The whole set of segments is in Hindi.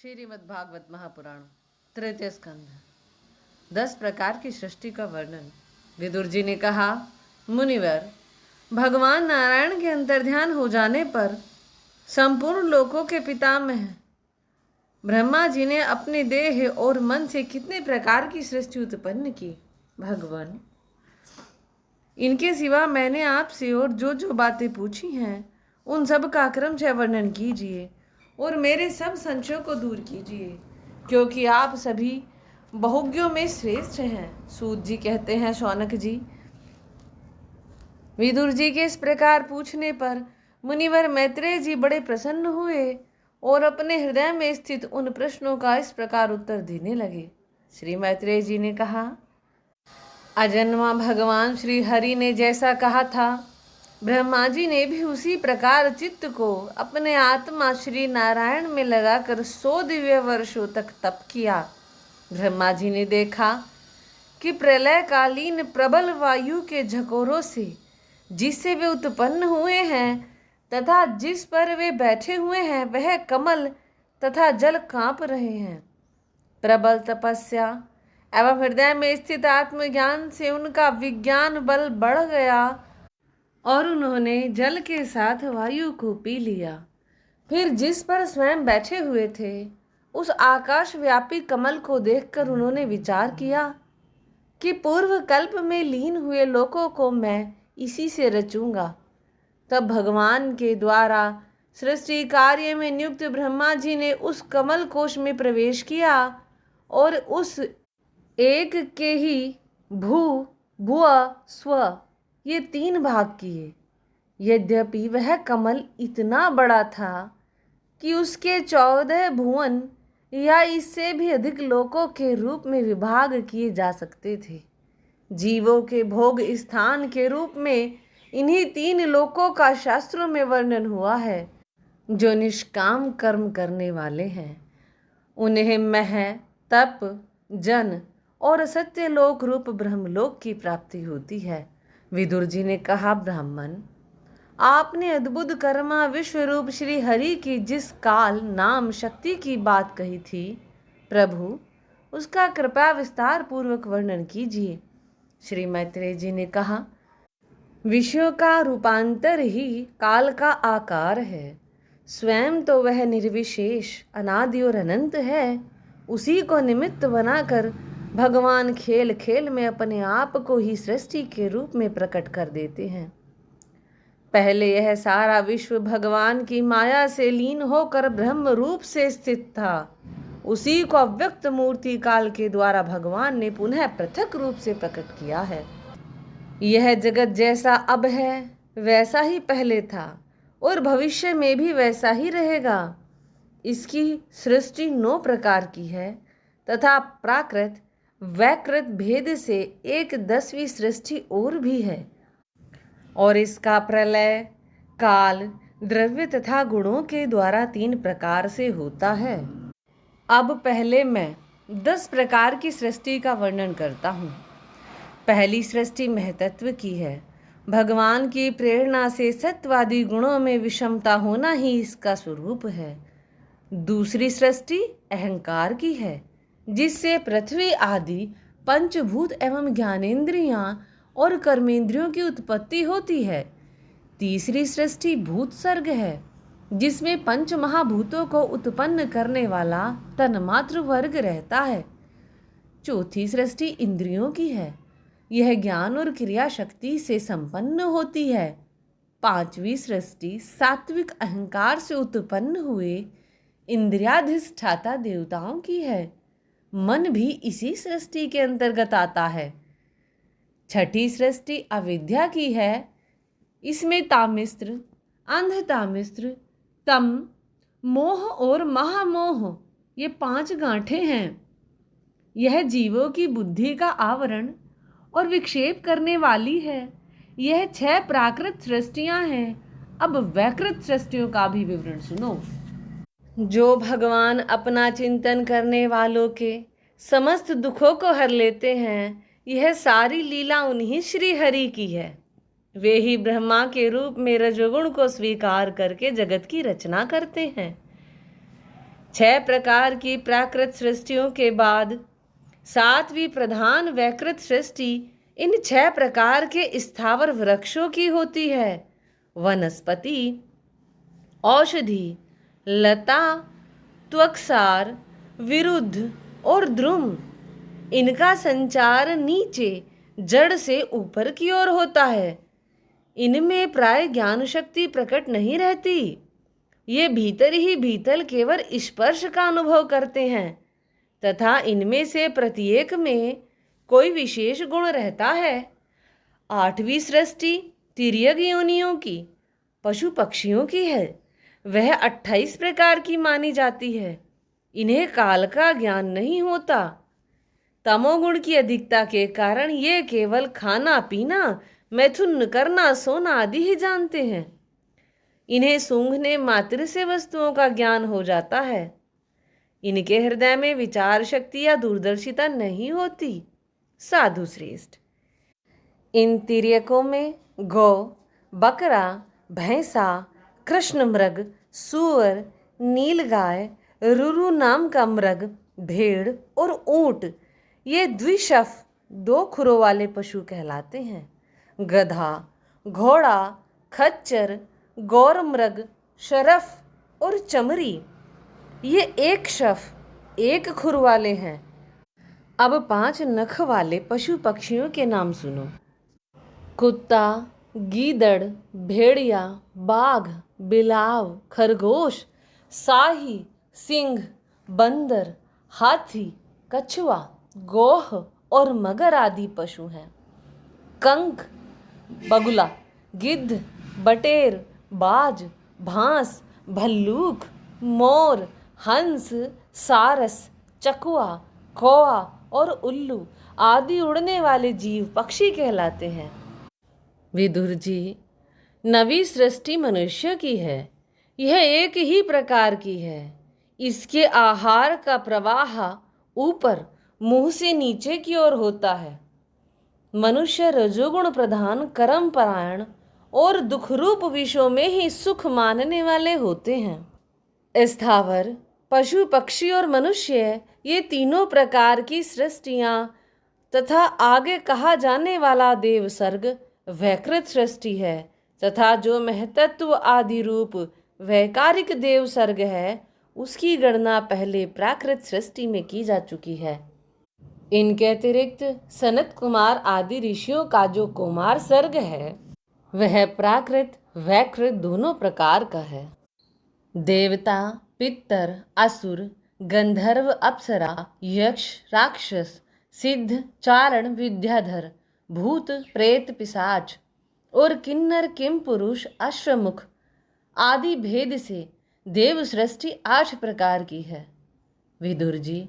श्रीमद्भागवत महापुराण तृतीय स्कंध 10 प्रकार की सृष्टि का वर्णन। विदुर जी ने कहा, मुनिवर, भगवान नारायण के अंतर्ध्यान हो जाने पर संपूर्ण लोकों के पितामह ब्रह्मा जी ने अपने देह और मन से कितने प्रकार की सृष्टि उत्पन्न की। भगवान, इनके सिवा मैंने आपसे और जो बातें पूछी हैं उन सब का क्रमशः वर्णन कीजिए और मेरे सब संशयों को दूर कीजिए, क्योंकि आप सभी बहुज्ञों में श्रेष्ठ हैं। सूत जी कहते हैं, शौनक जी, विदुर जी के इस प्रकार पूछने पर मुनिवर मैत्रेय जी बड़े प्रसन्न हुए और अपने हृदय में स्थित उन प्रश्नों का इस प्रकार उत्तर देने लगे। श्री मैत्रेय जी ने कहा, अजन्मा भगवान श्री हरि ने जैसा कहा था, ब्रह्मा जी ने भी उसी प्रकार चित्त को अपने आत्मा श्री नारायण में लगाकर 100 दिव्य वर्षों तक तप किया। ब्रह्मा जी ने देखा कि प्रलयकालीन प्रबल वायु के झकोरों से जिससे वे उत्पन्न हुए हैं तथा जिस पर वे बैठे हुए हैं वह कमल तथा जल कांप रहे हैं। प्रबल तपस्या एवं हृदय में स्थित आत्मज्ञान से उनका विज्ञान बल बढ़ गया और उन्होंने जल के साथ वायु को पी लिया। फिर जिस पर स्वयं बैठे हुए थे उस आकाश व्यापी कमल को देखकर उन्होंने विचार किया कि पूर्व कल्प में लीन हुए लोकों को मैं इसी से रचूंगा। तब भगवान के द्वारा सृष्टि कार्य में नियुक्त ब्रह्मा जी ने उस कमल कोश में प्रवेश किया और उस एक के ही भू भुव स्व ये 3 भाग किए। यद्यपि वह कमल इतना बड़ा था कि उसके 14 भुवन या इससे भी अधिक लोकों के रूप में विभाग किए जा सकते थे। जीवों के भोग स्थान के रूप में इन्हीं 3 लोकों का शास्त्रों में वर्णन हुआ है। जो निष्काम कर्म करने वाले हैं उन्हें मह, तप, जन और सत्यलोक रूप ब्रह्मलोक की प्राप्ति होती है। विदुर जी ने कहा, ब्राह्मण, आपने अद्भुत कर्मा विश्व रूप श्री हरि की जिस काल नाम शक्ति की बात कही थी, प्रभु उसका कृपया विस्तार पूर्वक वर्णन कीजिए। श्री मैत्रेय जी ने कहा, विषयों का रूपांतर ही काल का आकार है। स्वयं तो वह निर्विशेष, अनादि और अनंत है। उसी को निमित्त बनाकर भगवान खेल खेल में अपने आप को ही सृष्टि के रूप में प्रकट कर देते हैं। पहले यह सारा विश्व भगवान की माया से लीन होकर ब्रह्म रूप से स्थित था। उसी को अव्यक्त मूर्ति काल के द्वारा भगवान ने पुनः पृथक रूप से प्रकट किया है। यह जगत जैसा अब है वैसा ही पहले था और भविष्य में भी वैसा ही रहेगा। इसकी सृष्टि 9 प्रकार की है तथा प्राकृत वैकृत भेद से एक 10वीं सृष्टि और भी है, और इसका प्रलय काल द्रव्य तथा गुणों के द्वारा 3 प्रकार से होता है। अब पहले मैं 10 प्रकार की सृष्टि का वर्णन करता हूँ। पहली सृष्टि महतत्व की है। भगवान की प्रेरणा से सत्वादी गुणों में विषमता होना ही इसका स्वरूप है। दूसरी सृष्टि अहंकार की है, जिससे पृथ्वी आदि पंचभूत एवं ज्ञानेंद्रियां और कर्मेंद्रियों की उत्पत्ति होती है। तीसरी सृष्टि भूत सर्ग है, जिसमें 5 महाभूतों को उत्पन्न करने वाला तन्मात्र वर्ग रहता है। चौथी सृष्टि इंद्रियों की है। यह ज्ञान और क्रिया शक्ति से संपन्न होती है। 5वीं सृष्टि सात्विक अहंकार से उत्पन्न हुए इंद्रियाधिष्ठाता देवताओं की है। मन भी इसी सृष्टि के अंतर्गत आता है। छठी सृष्टि अविद्या की है। इसमें तामिस्त्र, अंधतामिस्त्र, तम, मोह और महामोह ये 5 गांठें हैं। यह जीवों की बुद्धि का आवरण और विक्षेप करने वाली है। यह 6 प्राकृत सृष्टियां हैं। अब वैकृत सृष्टियों का भी विवरण सुनो। जो भगवान अपना चिंतन करने वालों के समस्त दुखों को हर लेते हैं, यह सारी लीला उन्हीं श्री हरि की है। वे ही ब्रह्मा के रूप में रजोगुण को स्वीकार करके जगत की रचना करते हैं। 6 प्रकार की प्राकृत सृष्टियों के बाद 7वीं प्रधान वैकृत सृष्टि इन 6 प्रकार के स्थावर वृक्षों की होती है। वनस्पति, औषधि, लता, त्वक्सार, विरुद्ध और द्रुम। इनका संचार नीचे जड़ से ऊपर की ओर होता है। इनमें प्राय ज्ञान शक्ति प्रकट नहीं रहती। ये भीतर ही भीतर केवल स्पर्श का अनुभव करते हैं तथा इनमें से प्रत्येक में कोई विशेष गुण रहता है। 8वीं सृष्टि तिर्यक योनियों की, पशु पक्षियों की है। वह 28 प्रकार की मानी जाती है। इन्हें काल का ज्ञान नहीं होता। तमोगुण की अधिकता के कारण ये केवल खाना पीना, मैथुन करना, सोना आदि ही जानते हैं। इन्हें सूंघने मात्र से वस्तुओं का ज्ञान हो जाता है। इनके हृदय में विचार शक्ति या दूरदर्शिता नहीं होती। साधु श्रेष्ठ, इन तिर्यकों में गौ, बकरा, भैंसा, कृष्ण मृग, सूअर, नीलगाय, रुरु नाम का मृग, भेड़ और ऊंट ये द्विशफ 2 खुरों वाले पशु कहलाते हैं। गधा, घोड़ा, खच्चर, गौर मृग, शरफ और चमरी ये 1 शफ 1 खुर वाले हैं। अब 5 नख वाले पशु पक्षियों के नाम सुनो। कुत्ता, गीदड़, भेड़िया, बाघ, बिलाव, खरगोश, साही, सिंह, बंदर, हाथी, कछुआ, गोह और मगर आदि पशु हैं। कंक, बगुला, गिद्ध, बटेर, बाज, भांस, भल्लूक, मोर, हंस, सारस, चकवा, कौआ और उल्लू आदि उड़ने वाले जीव पक्षी कहलाते हैं। विदुर जी, 9वीं सृष्टि मनुष्य की है। यह एक ही प्रकार की है। इसके आहार का प्रवाह ऊपर मुंह से नीचे की ओर होता है। मनुष्य रजोगुण प्रधान, कर्म परायण और दुखरूप विषयों में ही सुख मानने वाले होते हैं। स्थावर, पशु पक्षी और मनुष्य ये तीनों प्रकार की सृष्टियां तथा आगे कहा जाने वाला देव सर्ग वैकृत सृष्टि है तथा जो महतत्व आदि रूप वैकारिक देव सर्ग है उसकी गणना पहले प्राकृत सृष्टि में की जा चुकी है। इनके अतिरिक्त सनत कुमार आदि ऋषियों का जो कुमार सर्ग है वह प्राकृत वैकृत दोनों प्रकार का है। देवता, पितर, असुर, गंधर्व, अप्सरा, यक्ष, राक्षस, सिद्ध, चारण, विद्याधर, भूत, प्रेत, पिशाच और किन्नर, किम पुरुष, अश्वमुख आदि भेद से देव सृष्टि 8 प्रकार की है। विदुर जी,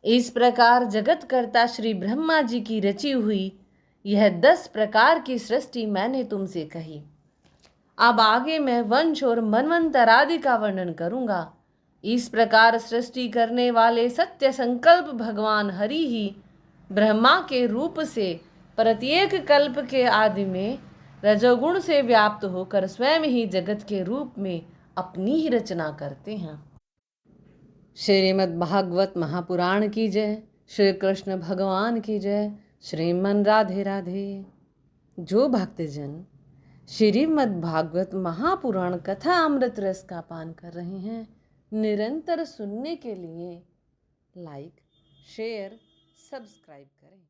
इस प्रकार जगत कर्ता श्री ब्रह्मा जी की रची हुई यह 10 प्रकार की सृष्टि मैंने तुमसे कही। अब आगे मैं वंश और मनवंतर आदि का वर्णन करूंगा। इस प्रकार सृष्टि करने वाले सत्य संकल्प भगवान हरि ही ब्रह्मा के रूप से प्रत्येक कल्प के आदि में रजोगुण से व्याप्त होकर स्वयं ही जगत के रूप में अपनी ही रचना करते हैं। श्रीमद् भागवत महापुराण की जय। श्री कृष्ण भगवान की जय। श्रीमन राधे राधे। जो भक्तजन श्रीमद् भागवत महापुराण कथा अमृत रस का पान कर रहे हैं, निरंतर सुनने के लिए लाइक, शेयर, सब्सक्राइब करें।